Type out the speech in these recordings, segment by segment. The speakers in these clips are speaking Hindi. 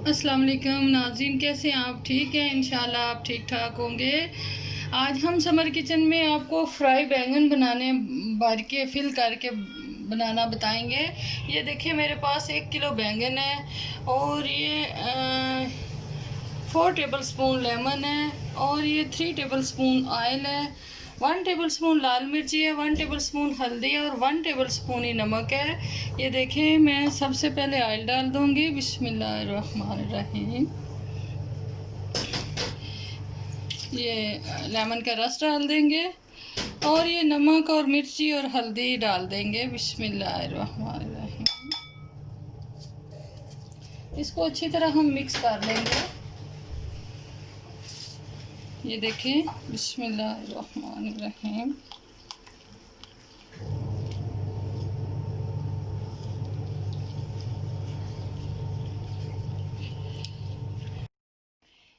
अस्सलाम वालेकुम नाज़रीन, कैसे हैं आप? ठीक हैं इंशाल्लाह, आप ठीक ठाक होंगे। आज हम समर किचन में आपको फ्राई बैंगन बनाने बारीक फिल करके बनाना बताएंगे। ये देखिए मेरे पास 1 किलो बैंगन है और ये 4 टेबल स्पून लेमन है और ये 3 टेबल स्पून ऑयल है, 1 टेबल स्पून लाल मिर्ची है, 1 टेबल स्पून हल्दी है और 1 टेबल स्पून ही नमक है। ये देखिए मैं सबसे पहले ऑयल डाल दूंगी। बिस्मिल्लाहिर्रहमानिर्रहीम। ये लेमन का रस डाल देंगे और ये नमक और मिर्ची और हल्दी डाल देंगे। बिस्मिल्लाहिर्रहमानिर्रहीम। इसको अच्छी तरह हम मिक्स कर लेंगे। ये देखें, बिस्मिल्लाहिर्रहमानिर्रहीम।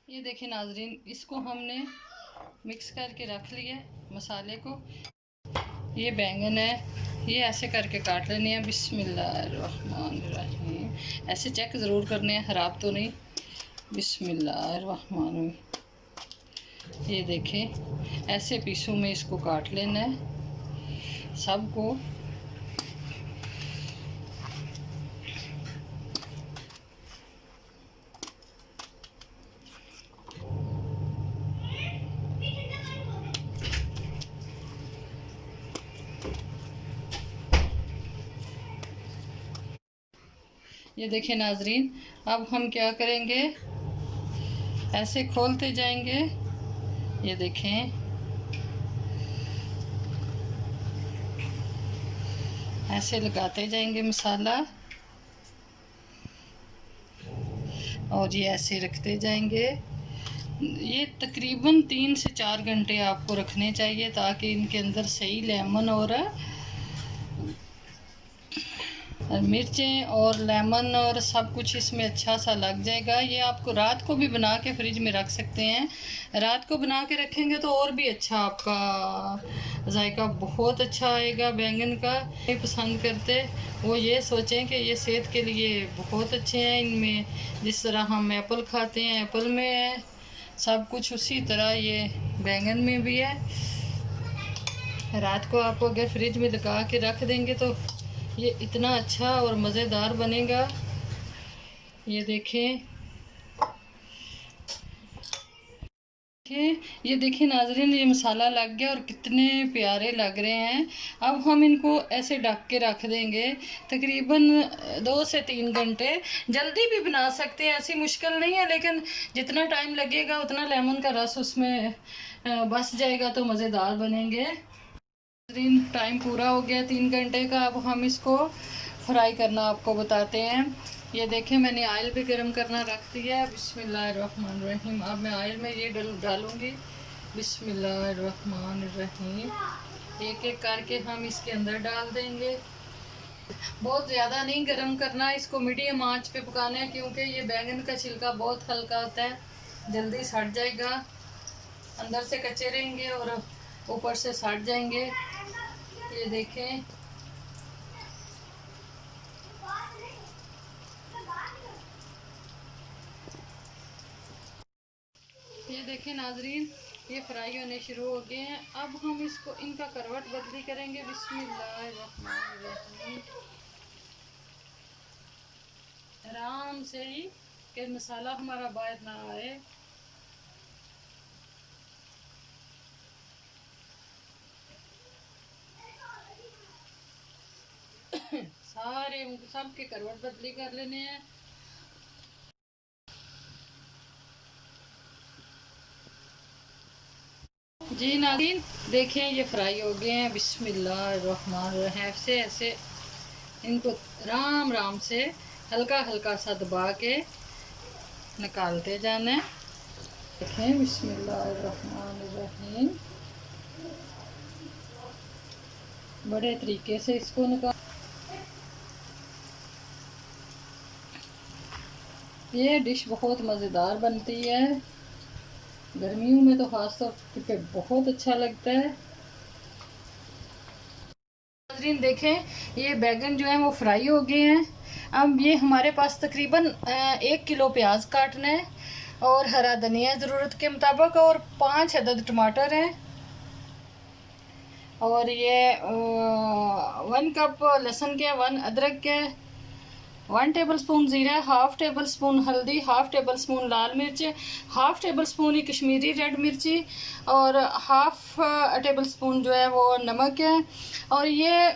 ये देखें नाजरीन, इसको हमने मिक्स करके रख लिया मसाले को। ये बैंगन है, ये ऐसे करके काट लेने हैं। बिस्मिल्लाहिर्रहमानिर्रहीम। ऐसे चेक ज़रूर करने हैं, ख़राब तो नहीं। बिस्मिल्लाहिर्रहमानिर्रहीम। ये देखें ऐसे पीसों में इसको काट लेना है सबको। ये देखें नाजरीन, अब हम क्या करेंगे, ऐसे खोलते जाएंगे। ये देखें, ऐसे लगाते जाएंगे मसाला और ये ऐसे रखते जाएंगे। ये तकरीबन 3 से 4 घंटे आपको रखने चाहिए ताकि इनके अंदर सही लेमन और मिर्चें और लेमन और सब कुछ इसमें अच्छा सा लग जाएगा। ये आपको रात को भी बना के फ्रिज में रख सकते हैं। रात को बना के रखेंगे तो और भी अच्छा, आपका जायका बहुत अच्छा आएगा बैंगन का। ये पसंद करते वो ये सोचें कि ये सेहत के लिए बहुत अच्छे हैं। इनमें जिस तरह हम एप्पल खाते हैं, एप्पल में है सब कुछ, उसी तरह ये बैंगन में भी है। रात को आप अगर फ्रिज में लगा के रख देंगे तो ये इतना अच्छा और मज़ेदार बनेगा। ये देखें, ये देखिए नाजरीन, ये मसाला लग गया और कितने प्यारे लग रहे हैं। अब हम इनको ऐसे ढक के रख देंगे तकरीबन 2 से 3 घंटे। जल्दी भी बना सकते हैं, ऐसी मुश्किल नहीं है, लेकिन जितना टाइम लगेगा उतना लेमन का रस उसमें बस जाएगा तो मज़ेदार बनेंगे। टाइम पूरा हो गया 3 घंटे का। अब हम इसको फ्राई करना आपको बताते हैं। ये देखें मैंने ऑयल भी गर्म करना रख दिया है। बिस्मिल्लाहिर्रहमानिर्रहीम। अब मैं ऑयल में ये डालूँगी। बिस्मिल्लाहिर्रहमानिर्रहीम। एक एक करके हम इसके अंदर डाल देंगे। बहुत ज़्यादा नहीं गर्म करना, इसको मीडियम आंच पे पकाना है क्योंकि ये बैंगन का छिलका बहुत हल्का होता है, जल्दी सड़ जाएगा। अंदर से कच्चे रहेंगे और ऊपर से सड़ जाएंगे। ये देखें, ये देखें नाजरीन, ये फ्राई होने शुरू हो गए हैं। अब हम इसको इनका करवट बदली करेंगे। बिस्मिल्लाहिर्रहमानिर्रहीम। आराम से ही कि मसाला हमारा बाहर ना आए। सारे सब के करवट बदली कर लेने हैं। जी नाज़रीन देखें, ये फ्राई हो गए हैं। बिस्मिल्लाहिर्रहमानिर्रहीम। ऐसे ऐसे इनको राम राम से हल्का हल्का सा दबा के निकालते जाना है। देखें, बिस्मिल्लाहिर्रहमानिर्रहीम। बड़े तरीके से इसको निकाल। ये डिश बहुत मज़ेदार बनती है, गर्मियों में तो ख़ास तौर पे बहुत अच्छा लगता है। नाज़रीन देखें, ये बैगन जो है वो फ्राई हो गए हैं। अब ये हमारे पास तकरीबन 1 किलो प्याज काटना है और हरा धनिया ज़रूरत के मुताबिक और 5 अदद टमाटर हैं और ये 1 कप लहसुन के, 1 अदरक के, 1 टेबलस्पून ज़ीरा, 1/2 टेबलस्पून हल्दी, 1/2 टेबलस्पून लाल मिर्च, 1/2 टेबलस्पून ही कश्मीरी रेड मिर्ची और 1/2 टेबलस्पून जो है वो नमक है। और ये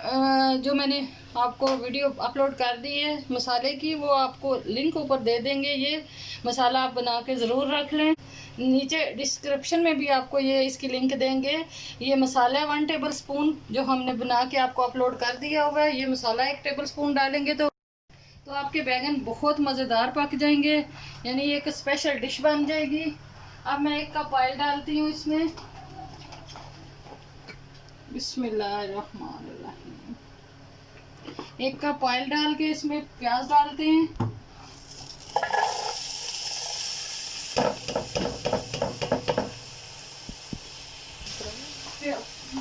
जो मैंने आपको वीडियो अपलोड कर दी है मसाले की, वो आपको लिंक ऊपर दे देंगे। ये मसाला आप बना के ज़रूर रख लें। नीचे डिस्क्रिप्शन में भी आपको ये इसकी लिंक देंगे। ये मसाला 1 टेबलस्पून जो हमने बना के आपको अपलोड कर दिया हुआ है, ये मसाला 1 टेबलस्पून डालेंगे तो आपके बैंगन बहुत मज़ेदार पक जाएंगे, यानी एक स्पेशल डिश बन जाएगी। अब मैं 1 कप ऑयल डालती हूँ इसमें। बिस्मिल्लाहिर्रहमानिर्रहीम। 1 कप ऑयल डाल के इसमें प्याज डालते हैं।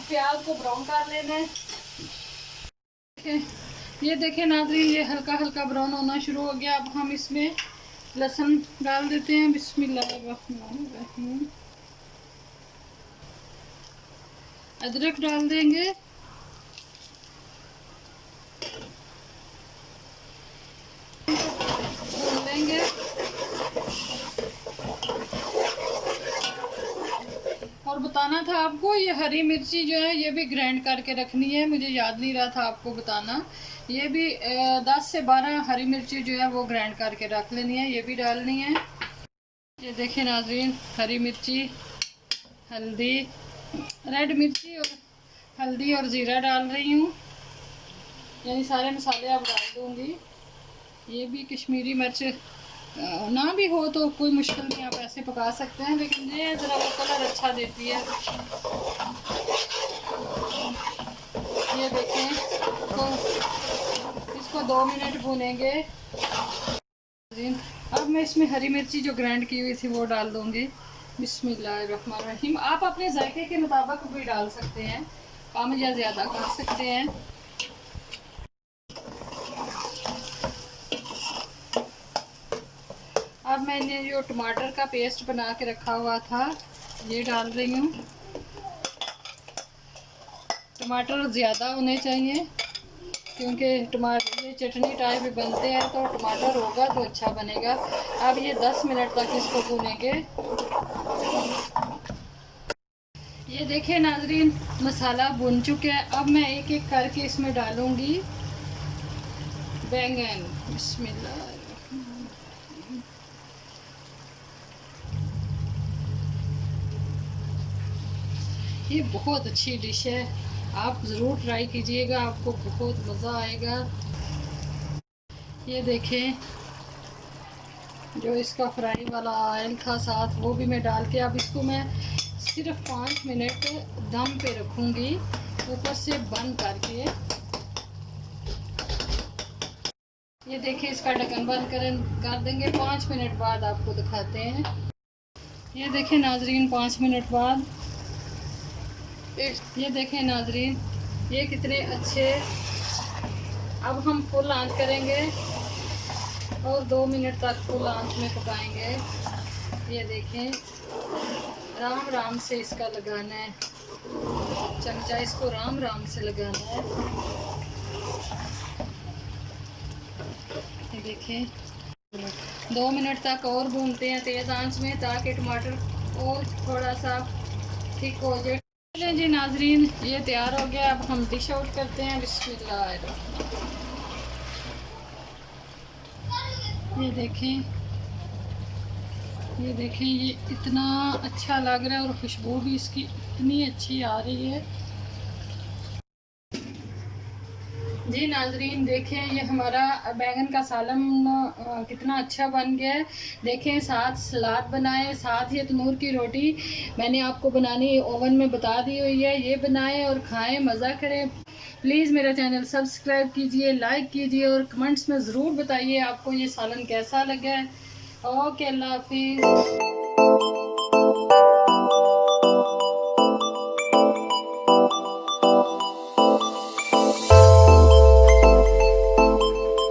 प्याज को ब्राउन कर लेना है। ये देखें नाज़रीन, ये हल्का हल्का ब्राउन होना शुरू हो गया। अब हम इसमें लहसुन डाल देते हैं। बिस्मिल्लाहिर्रहमानिर्रहीम। अदरक डाल देंगे। लेंगे और बताना था आपको, ये हरी मिर्ची जो है ये भी ग्राइंड करके रखनी है, मुझे याद नहीं रहा था आपको बताना। ये भी 10 से 12 हरी मिर्ची जो है वो ग्राइंड करके रख लेनी है, ये भी डालनी है। ये देखिए नाज़रीन, हरी मिर्ची, हल्दी, रेड मिर्ची और हल्दी और ज़ीरा डाल रही हूँ, यानी सारे मसाले अब डाल दूँगी। ये भी कश्मीरी मिर्च ना भी हो तो कोई मुश्किल नहीं, आप ऐसे पका सकते हैं, लेकिन ये ज़रा वो कलर अच्छा देती है। ये देखें, तो इसको 2 मिनट भूनेंगे। अब मैं इसमें हरी मिर्ची जो ग्राइंड की हुई थी वो डाल दूँगी। बिस्मिल्लाहिर्रहमानिर्रहीम। आप अपने जायके के मुताबिक भी डाल सकते हैं, कम या ज़्यादा कर सकते हैं। अब मैंने जो टमाटर का पेस्ट बना के रखा हुआ था ये डाल रही हूँ। टमाटर ज़्यादा होने चाहिए क्योंकि टमाटर ये चटनी टाइप भी बनते हैं, तो टमाटर होगा तो अच्छा बनेगा। अब ये 10 मिनट तक इसको भूनेंगे। ये देखिए नाज़रीन, मसाला भुन चुका है। अब मैं एक एक करके इसमें डालूँगी बैंगन। बिस्मिल्लाह। ये बहुत अच्छी डिश है, आप ज़रूर ट्राई कीजिएगा, आपको बहुत मज़ा आएगा। ये देखें, जो इसका फ्राई वाला ऑयल था साथ वो भी मैं डाल के अब इसको मैं सिर्फ 5 मिनट दम पे रखूँगी, ऊपर से बंद करके। ये देखिए, इसका ढक्कन बंद कर देंगे। 5 मिनट बाद आपको दिखाते हैं। ये देखें नाज़रीन, 5 मिनट बाद ये देखें नाज़रीन, ये कितने अच्छे। अब हम फुल आंच करेंगे और 2 मिनट तक फुल आंच में पकाएंगे। ये देखें, राम राम से इसका लगाना है चमचा, इसको राम राम से लगाना है। ये देखें, 2 मिनट तक और भूनते हैं तेज़ आंच में, ताकि टमाटर और थोड़ा सा ठीक हो जाए। चलें जी नाज़रीन, ये तैयार हो गया। अब हम डिश आउट करते हैं। बिस्मिल्लाह। ये देखें, ये देखें, ये इतना अच्छा लग रहा है और खुशबू भी इसकी इतनी अच्छी आ रही है। जी नाज़रीन, देखें, ये हमारा बैंगन का सालन कितना अच्छा बन गया है। देखें, साथ सलाद बनाए, साथ ये तंदूर की रोटी मैंने आपको बनानी ओवन में बता दी हुई है। ये बनाएं और खाएं, मज़ा करें। प्लीज़ मेरा चैनल सब्सक्राइब कीजिए, लाइक कीजिए और कमेंट्स में ज़रूर बताइए आपको ये सालन कैसा लगा है। ओके, अल्लाह हाफिज़।